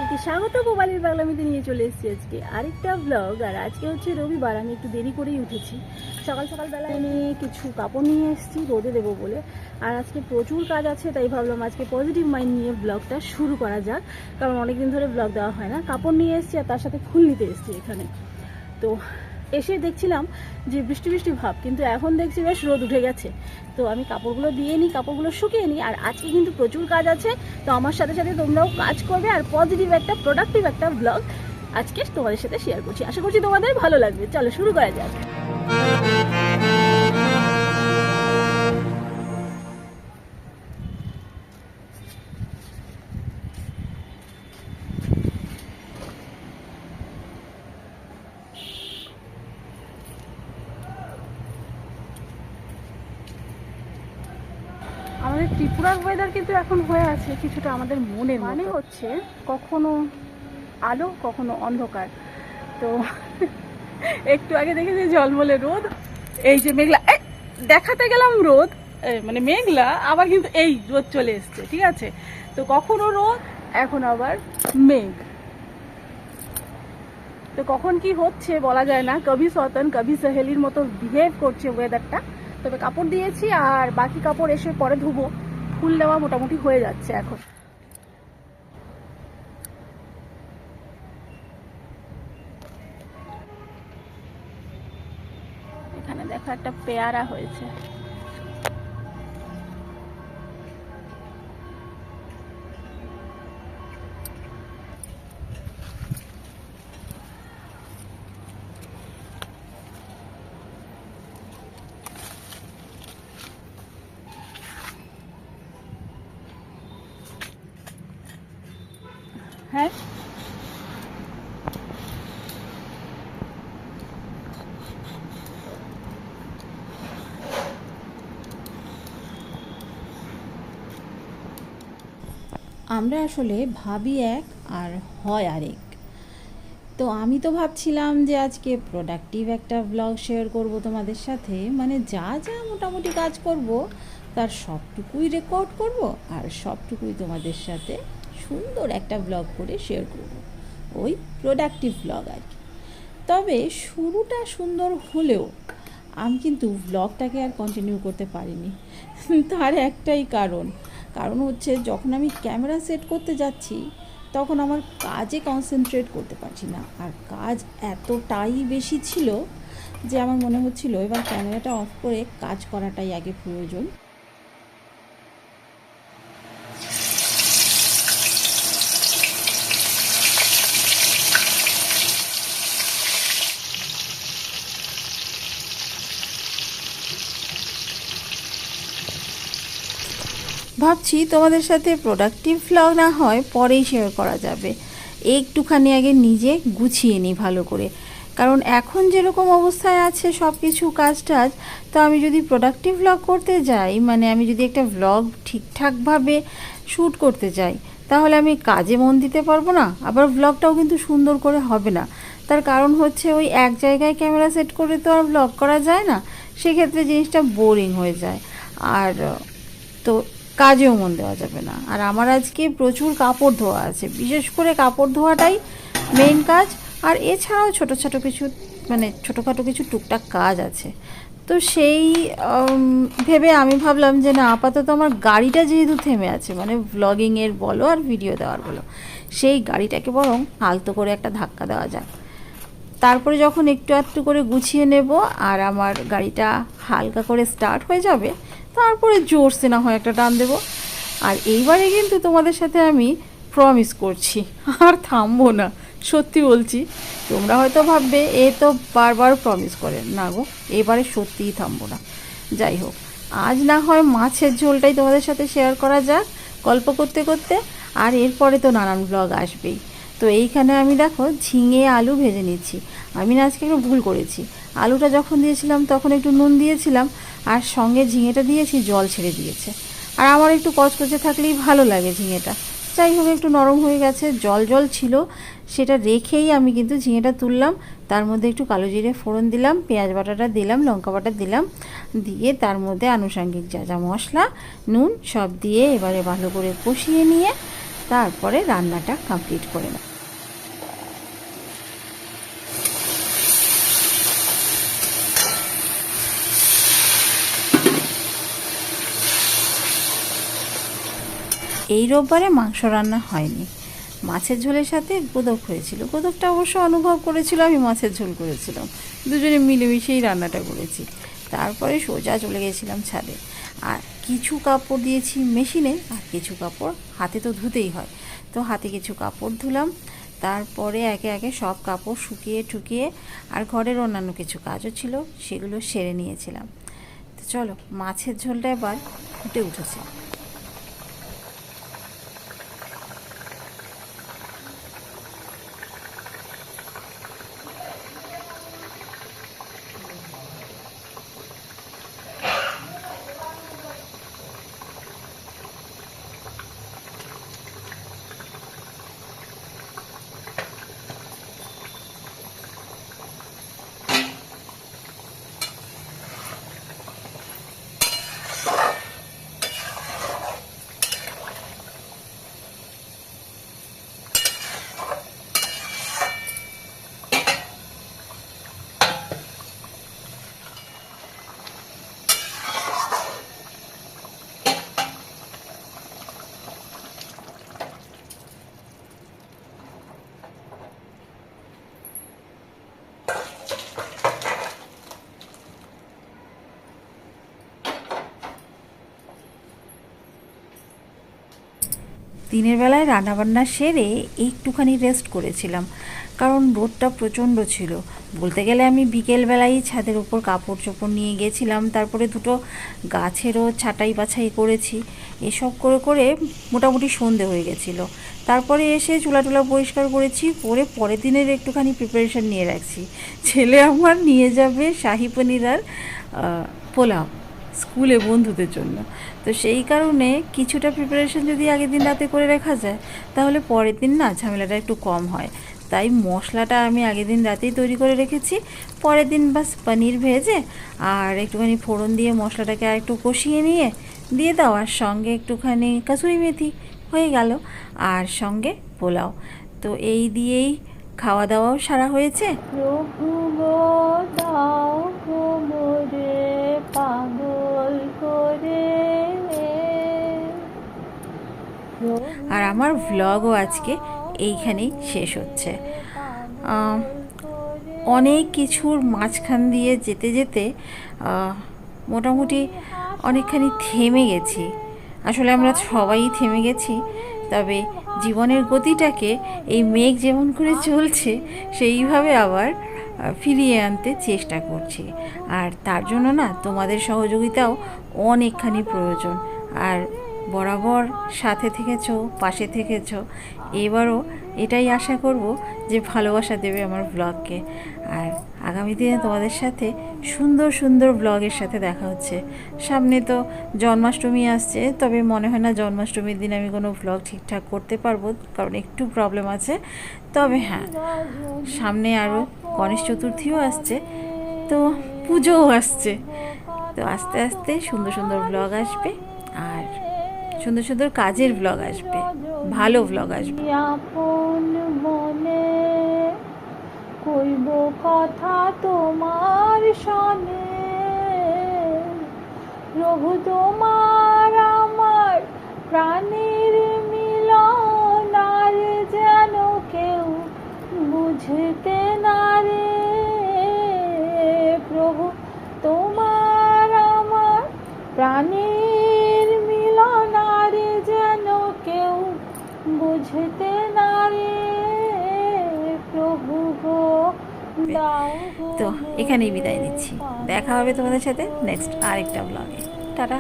সকলকে স্বাগত মোবাইলের বাংলামিতে নিয়ে চলে এসেছি আজকে আরেকটা ব্লগ। আর আজকে হচ্ছে রবিবার, আমি একটু দেরি করেই উঠেছি। সকাল সকালবেলা আমি কিছু কাপড় নিয়ে এসেছি রোদে দেবো বলে। আর আজকে প্রচুর কাজ আছে, তাই ভাবলাম আজকে পজিটিভ মাইন্ড নিয়ে ব্লগটা শুরু করা যাক, কারণ অনেকদিন ধরে ব্লগ দেওয়া হয় না। কাপড় নিয়ে এসেছি আর তার সাথে ফুল নিতে এসেছি এখানে। তো এসে দেখছিলাম যে বৃষ্টি বৃষ্টি ভাব, কিন্তু এখন দেখছি বেশ রোদ উঠে গেছে। তো আমি কাপড়গুলো দিয়ে নিই, কাপড়গুলো শুকিয়ে নিই। আর আজকে কিন্তু প্রচুর কাজ আছে, তো আমার সাথে সাথে তোমরাও কাজ করবে। আর পজিটিভ একটা প্রোডাক্টিভ একটা ব্লগ আজকে তোমাদের সাথে শেয়ার করছি, আশা করছি তোমাদের ভালো লাগবে। চলো শুরু করা যাক। আমাদের ত্রিপুরার ওয়েদার কিন্তু এখন হয়ে আছে কিছুটা আমাদের মনের মানে হচ্ছে কখনো আলো কখনো অন্ধকার। তো একটু আগে দেখেছি ঝলমলে রোদ, এই যে মেঘলা, দেখাতে গেলাম রোদ, মানে মেঘলা, আবার কিন্তু এই রোদ চলে এসছে। ঠিক আছে, তো কখনো রোদ, এখন আবার মেঘ। তো কখন কি হচ্ছে বলা যায় না, কবি সতন কবি সহেলির মতো বিহেভ করছে ওয়েদারটা। তবে কাপড় দিয়েছি, আর বাকি কাপড় এসে পরে ধুবো। ফুল দেওয়া মোটামুটি হয়ে যাচ্ছে এখন। এখানে দেখো একটা পেয়ারা হয়েছে। হ্যাঁ, আমরা আসলে ভাবি এক আর হয় আরেক। তো আমি তো ভাবছিলাম যে আজকে প্রোডাক্টিভ একটা ব্লগ শেয়ার করব তোমাদের সাথে, মানে যা যা মোটামুটি কাজ করব তার সবটুকুই রেকর্ড করব আর সবটুকুই তোমাদের সাথে সুন্দর একটা ব্লগ করে শেয়ার করব, ওই প্রোডাক্টিভ ব্লগ আর কি। তবে শুরুটা সুন্দর হলেও আমি কিন্তু ব্লগটাকে আর কন্টিনিউ করতে পারিনি। তার একটাই কারণ হচ্ছে, যখন আমি ক্যামেরা সেট করতে যাচ্ছি তখন আমার কাজে কনসেন্ট্রেট করতে পারছি না। আর কাজ এতটাই বেশি ছিল যে আমার মনে হচ্ছিল এবার ক্যামেরাটা অফ করে কাজ করাটাই আগে প্রয়োজন। ভাবছি তোমাদের সাথে প্রোডাক্টিভ ব্লগ না হয় পরেই শেয়ার করা যাবে, একটুখানি আগে নিজে গুছিয়ে নিই ভালো করে। কারণ এখন যেরকম অবস্থায় আছে সব কিছু কাজ টাজ, তো আমি যদি প্রোডাক্টিভ ব্লগ করতে যাই, মানে আমি যদি একটা ব্লগ ঠিকঠাকভাবে শ্যুট করতে যাই, তাহলে আমি কাজে মন দিতে পারবো না, আবার ব্লগটাও কিন্তু সুন্দর করে হবে না। তার কারণ হচ্ছে, ওই এক জায়গায় ক্যামেরা সেট করে তো আর ব্লগ করা যায় না, সেক্ষেত্রে জিনিসটা বোরিং হয়ে যায়। আর তো কাজেও মন দেওয়া যাবে না। আর আমার আজকে প্রচুর কাপড় ধোয়া আছে, বিশেষ করে কাপড় ধোয়াটাই মেইন কাজ। আর এছাড়াও ছোটোখাটো কিছু টুকটাক কাজ আছে। তো সেই ভেবে আমি ভাবলাম যে না, আপাতত আমার গাড়িটা যেহেতু থেমে আছে, মানে ব্লগিংয়ের বলো আর ভিডিও দেওয়ার বলো, সেই গাড়িটাকে বরং আলতো করে একটা ধাক্কা দেওয়া যাক। তারপরে যখন একটু একটু করে গুছিয়ে নেব আর আমার গাড়িটা হালকা করে স্টার্ট হয়ে যাবে, তারপরে জোরসে না হয় একটা টান দেব। আর এইবারে কিন্তু তোমাদের সাথে আমি প্রমিস করছি, আর থামবো না, সত্যি বলছি। তোমরা হয়তো ভাববে এ তো বারবার প্রমিস করে, না গো, এবারে সত্যিই থামবো না। যাই হোক, আজ না হয় মাছের ঝোলটাই তোমাদের সাথে শেয়ার করা যাক গল্প করতে করতে, আর এরপরে তো নানান ব্লগ আসবেই। তো এইখানে আমি দেখো ঝিঙে আলু ভেজে নিচ্ছি। আমি না আজকে একটু ভুল করেছি, আলুটা যখন দিয়েছিলাম তখন একটু নুন দিয়েছিলাম, আর সঙ্গে ঝিঙেটা দিয়েছি, জল ছেড়ে দিয়েছে। আর আমার একটু কচকচে থাকলেই ভালো লাগে ঝিঙেটা। যাই হোক, একটু নরম হয়ে গেছে, জল জল ছিল, সেটা রেখেই আমি কিন্তু ঝিঙেটা তুললাম। তার মধ্যে একটু কালো জিরে ফোড়ন দিলাম, পেঁয়াজ বাটাটা দিলাম, লঙ্কা বাটা দিলাম, দিয়ে তার মধ্যে আনুষঙ্গিক যা যা মশলা, নুন সব দিয়ে এবারে ভালো করে কষিয়ে নিয়ে তারপরে রান্নাটা কমপ্লিট করে নেব। এই রোববারে মাংস রান্না হয়নি, মাছের ঝোলের সাথে গোদক হয়েছিল। গোদকটা অবশ্য অনুভব করেছিল, আমি মাছের ঝোল করেছিলাম, দুজনে মিলেমিশেই রান্নাটা করেছি। তারপরে সোজা চলে গেছিলাম ছাদে, আর কিছু কাপড় দিয়েছি মেশিনে, আর কিছু কাপড় হাতে তো ধুতেই হয়, তো হাতে কিছু কাপড় ধুলাম। তারপরে একে একে সব কাপড় শুকিয়ে টুকিয়ে আর ঘরের অন্যান্য কিছু কাজও ছিল সেগুলো সেরে নিয়েছিলাম। তো চলো, মাছের ঝোলটা এবার ফুটে উঠেছে। দিনের বেলায় রান্নাবান্না সেরে একটুখানি রেস্ট করেছিলাম, কারণ রোদটা প্রচণ্ড ছিল। বলতে গেলে আমি বিকেলবেলায় ছাদের উপর কাপড় চোপড় নিয়ে গেছিলাম, তারপরে দুটো গাছেরও ছাঁটাই বাছাই করেছি। এসব করে করে মোটামুটি সন্ধে হয়ে গেছিলো। তারপরে এসে চুলা টুলা পরিষ্কার করেছি, করে পরের দিনের একটুখানি প্রিপারেশান নিয়ে রাখছি। ছেলে আমার নিয়ে যাবে শাহি পনির আর পোলাও স্কুলে বন্ধুদের জন্য, তো সেই কারণে কিছুটা প্রিপারেশন যদি আগের দিন রাতে করে রাখা যায় তাহলে পরের দিন না ঝামেলাটা একটু কম হয়। তাই মশলাটা আমি আগের দিন রাতেই তৈরি করে রেখেছি, পরের দিন বাস পনির ভেজে আর একটুখানি ফোড়ন দিয়ে মশলাটাকে আর একটু কষিয়ে নিয়ে দিয়ে দাও, আর সঙ্গে একটুখানি কাসুরি মেথি, হয়ে গেল, আর সঙ্গে পোলাও। তো এই দিয়েই খাওয়া দাওয়াও সারা হয়েছে। প্রভু গো দাও কোমরে পাগল করে। আর আমার ভ্লগও আজকে এইখানেই শেষ হচ্ছে। অনেক কিছুর মাঝখান দিয়ে যেতে যেতে মোটামুটি অনেকখানি থেমে গেছি। আসলে আমরা সবাই থেমে গেছি, তবে জীবনের গতিটাকে এই মেঘ যেমন করে চলছে সেইভাবে আবার ফিরিয়ে আনতে চেষ্টা করছি। আর তার জন্য না তোমাদের সহযোগিতাও অনেকখানি প্রয়োজন। আর বরাবর সাথে থেকেছো, পাশে থেকেছো, এবারও এটাই আশা করব যে ভালোবাসা দেবে আমার ব্লগকে। আর আগামী দিনে তোমাদের সাথে সুন্দর সুন্দর ব্লগের সাথে দেখা হচ্ছে। সামনে তো জন্মাষ্টমী আসছে, তবে মনে হয় না জন্মাষ্টমীর দিন আমি কোনো ব্লগ ঠিকঠাক করতে পারবো, কারণ একটু প্রবলেম আছে। তবে হ্যাঁ, সামনে আরও গণেশ চতুর্থীও আসছে, তো পুজোও আসছে, তো আস্তে আস্তে সুন্দর সুন্দর ব্লগ আসবে, আর সুন্দর সুন্দর কাজের ব্লগ আসবে, ভালো ব্লগ আসবে। আপন মনে কইব কথা তোমার সনে, প্রভু তোমার আমার প্রাণের মিলন, আর যেন কেউ বুঝতে না রে। প্রভু তোমার আমার প্রাণের মিলন, আর যেন কেউ বুঝতে না রে। প্রভু গো দাও গো। তো এখানেই বিদায় নিচ্ছি, দেখা হবে তোমাদের সাথে নেক্সট আরেকটা ব্লগে। টাটা।